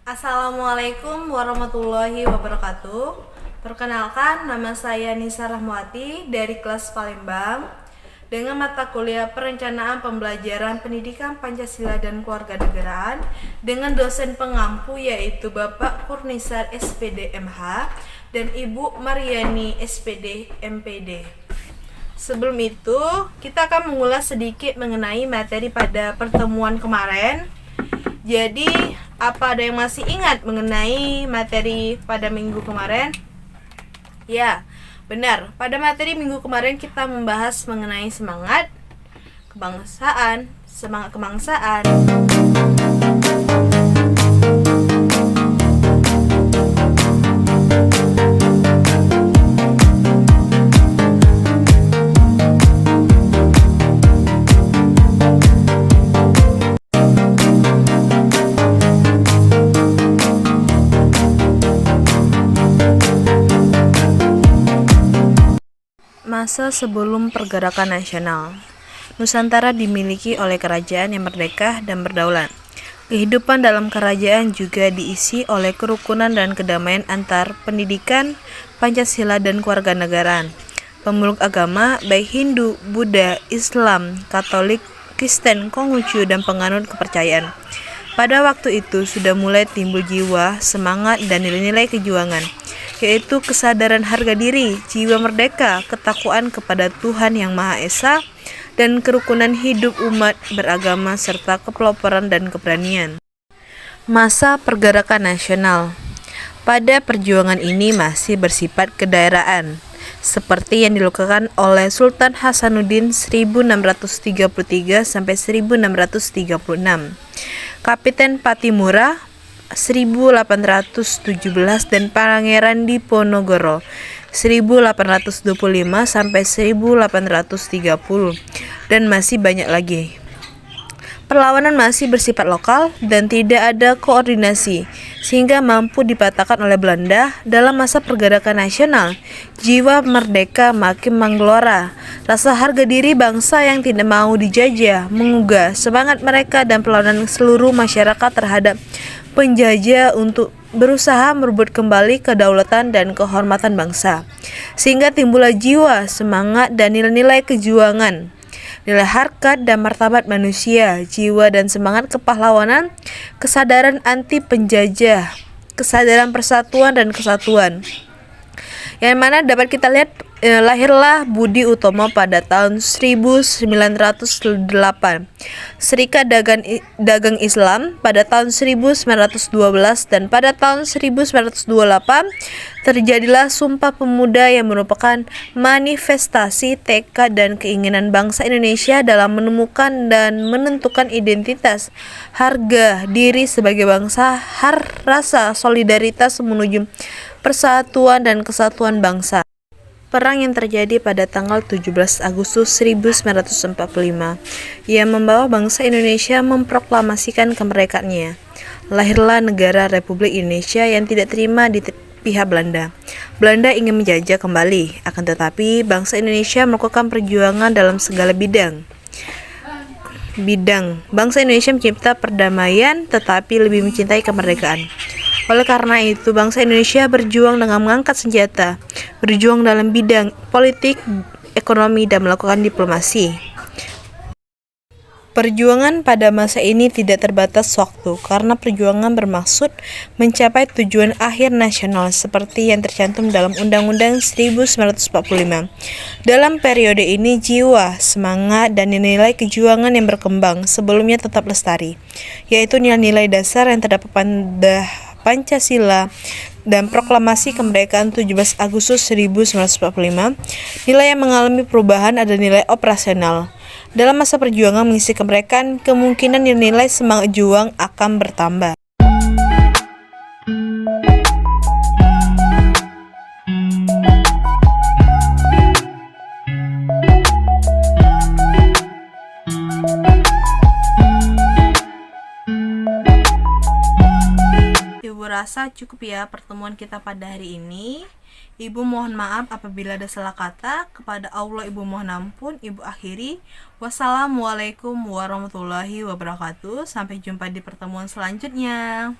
Assalamualaikum warahmatullahi wabarakatuh. Perkenalkan, nama saya Nisa Rahmawati dari kelas Palembang dengan mata kuliah Perencanaan Pembelajaran Pendidikan Pancasila dan Kewarganegaraan dengan dosen pengampu yaitu Bapak Kurnisar SPD MH dan Ibu Mariani SPD MPD. Sebelum itu, kita akan mengulas sedikit mengenai materi pada pertemuan kemarin. Jadi, apa ada yang masih ingat mengenai materi pada minggu kemarin? Ya, benar. Pada materi minggu kemarin kita membahas mengenai semangat kebangsaan. Masa sebelum pergerakan nasional, Nusantara dimiliki oleh kerajaan yang merdeka dan berdaulat. Kehidupan dalam kerajaan juga diisi oleh kerukunan dan kedamaian antar pendidikan, Pancasila dan kewarganegaraan. Pemeluk agama baik Hindu, Buddha, Islam, Katolik, Kristen, Konghucu dan penganut kepercayaan. Pada waktu itu sudah mulai timbul jiwa, semangat dan nilai-nilai kejuangan, yaitu kesadaran harga diri, jiwa merdeka, ketakwaan kepada Tuhan Yang Maha Esa, dan kerukunan hidup umat beragama serta kepeloporan dan keberanian. Masa pergerakan nasional. Pada perjuangan ini masih bersifat kedaerahan, seperti yang dilakukan oleh Sultan Hasanuddin 1633 sampai 1636. Kapiten Patimura 1817 dan Pangeran Diponegoro 1825 sampai 1830 dan masih banyak lagi. Perlawanan masih bersifat lokal dan tidak ada koordinasi sehingga mampu dipatahkan oleh Belanda. Dalam masa pergerakan nasional, jiwa merdeka makin menggelora. Rasa harga diri bangsa yang tidak mau dijajah menggugah semangat mereka dan perlawanan seluruh masyarakat terhadap penjajah untuk berusaha merebut kembali kedaulatan dan kehormatan bangsa, sehingga timbullah jiwa, semangat dan nilai-nilai kejuangan, nilai harkat dan martabat manusia, jiwa dan semangat kepahlawanan, kesadaran anti penjajah, kesadaran persatuan dan kesatuan. Yang mana dapat kita lihat lahirlah Budi Utomo pada tahun 1908, Serikat Dagang Islam pada tahun 1912, dan pada tahun 1928 terjadilah Sumpah Pemuda yang merupakan manifestasi tekad dan keinginan bangsa Indonesia dalam menemukan dan menentukan identitas, harga diri sebagai bangsa, rasa solidaritas menuju persatuan dan kesatuan bangsa. Perang yang terjadi pada tanggal 17 Agustus 1945 yang membawa bangsa Indonesia memproklamasikan kemerdekaannya. Lahirlah negara Republik Indonesia yang tidak terima di pihak Belanda. Belanda ingin menjajah kembali, akan tetapi bangsa Indonesia melakukan perjuangan dalam segala bidang. Bangsa Indonesia mencipta perdamaian tetapi lebih mencintai kemerdekaan. Oleh karena itu, bangsa Indonesia berjuang dengan mengangkat senjata, berjuang dalam bidang politik, ekonomi, dan melakukan diplomasi. Perjuangan pada masa ini tidak terbatas waktu, karena perjuangan bermaksud mencapai tujuan akhir nasional seperti yang tercantum dalam Undang-Undang 1945. Dalam periode ini, jiwa, semangat, dan nilai kejuangan yang berkembang sebelumnya tetap lestari, yaitu nilai-nilai dasar yang terdapat pada Pancasila dan Proklamasi Kemerdekaan 17 Agustus 1945. Nilai yang mengalami perubahan ada nilai operasional. Dalam masa perjuangan mengisi kemerdekaan, kemungkinan nilai semangat juang akan bertambah. Ibu rasa cukup ya pertemuan kita pada hari ini. Ibu mohon maaf apabila ada salah kata. Kepada Allah Ibu mohon ampun. Ibu akhiri. Wassalamualaikum warahmatullahi wabarakatuh. Sampai jumpa di pertemuan selanjutnya.